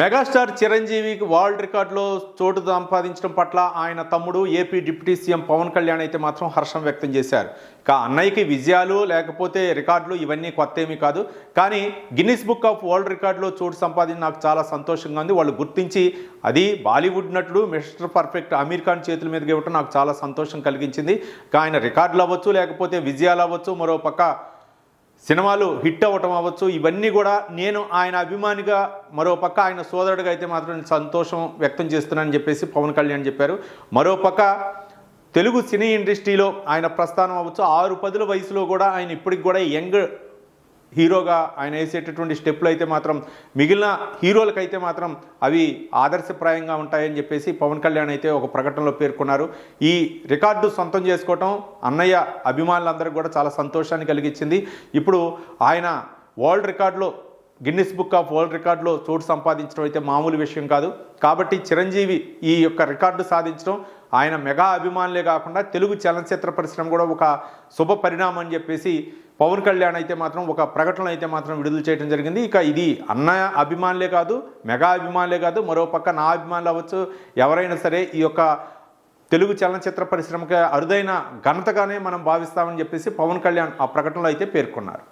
Megastar చిరంజీవికి world రికార్డులో చోటు సంపాదించడం పట్ల ఆయన తమ్ముడు AP deputy CM Pawan Kalyan అయితే మాత్రం హర్షం వ్యక్తం చేశారు. ఇక అన్నయ్యకి విజయాలు లేకపోతే రికార్డులు ఇవన్నీ కొత్త ఏమీ కాదు, కానీ గిన్నిస్ బుక్ ఆఫ్ వరల్డ్ రికార్డులో చోటు సంపాదించి నాకు చాలా సంతోషంగా ఉంది. వాళ్ళు గుర్తించి అది బాలీవుడ్ నటుడు మిస్టర్ పర్ఫెక్ట్ అమీర్ ఖాన్ చేతుల మీదుగా ఇవ్వటం నాకు చాలా సంతోషం కలిగించింది. ఆయన రికార్డులు అవ్వచ్చు, లేకపోతే విజయాలు అవ్వచ్చు, మరో పక్క సినిమాలు హిట్ అవ్వటం అవ్వచ్చు, ఇవన్నీ కూడా నేను ఆయన అభిమానిగా మరోపక్క ఆయన సోదరుడిగా అయితే మాత్రం సంతోషం వ్యక్తం చేస్తున్నానని చెప్పేసి పవన్ కళ్యాణ్ చెప్పారు. మరోపక్క తెలుగు సినీ ఇండస్ట్రీలో ఆయన ప్రస్థానం అవ్వచ్చు, 6-10 వయసులో కూడా ఆయన ఇప్పటికి కూడా యంగ్ హీరోగా ఆయన వేసేటటువంటి స్టెప్పులు అయితే మాత్రం మిగిలిన హీరోలకైతే మాత్రం అవి ఆదర్శప్రాయంగా ఉంటాయని చెప్పేసి పవన్ కళ్యాణ్ అయితే ఒక ప్రకటనలో పేర్కొన్నారు. ఈ రికార్డు సొంతం చేసుకోవటం అన్నయ్య అభిమానులందరికీ కూడా చాలా సంతోషాన్ని కలిగించింది. ఇప్పుడు ఆయన వరల్డ్ రికార్డులో గిన్నిస్ బుక్ ఆఫ్ వరల్డ్ రికార్డులో చోటు సంపాదించడం అయితే మామూలు విషయం కాదు. కాబట్టి చిరంజీవి ఈ యొక్క రికార్డు సాధించడం ఆయన మెగా అభిమానులే కాకుండా తెలుగు చలనచిత్ర పరిశ్రమ కూడా ఒక శుభ పరిణామం అని చెప్పేసి పవన్ కళ్యాణ్ అయితే మాత్రం ఒక ప్రకటన అయితే మాత్రం విడుదల చేయడం జరిగింది. ఇక ఇది అన్నయ్య అభిమానులే కాదు, మెగా అభిమానులే కాదు, మరోపక్క నా అభిమానులు అవ్వచ్చు, ఎవరైనా సరే ఈ యొక్క తెలుగు చలనచిత్ర పరిశ్రమకి అరుదైన ఘనతగానే మనం భావిస్తామని చెప్పేసి పవన్ కళ్యాణ్ ఆ ప్రకటనలో అయితే పేర్కొన్నారు.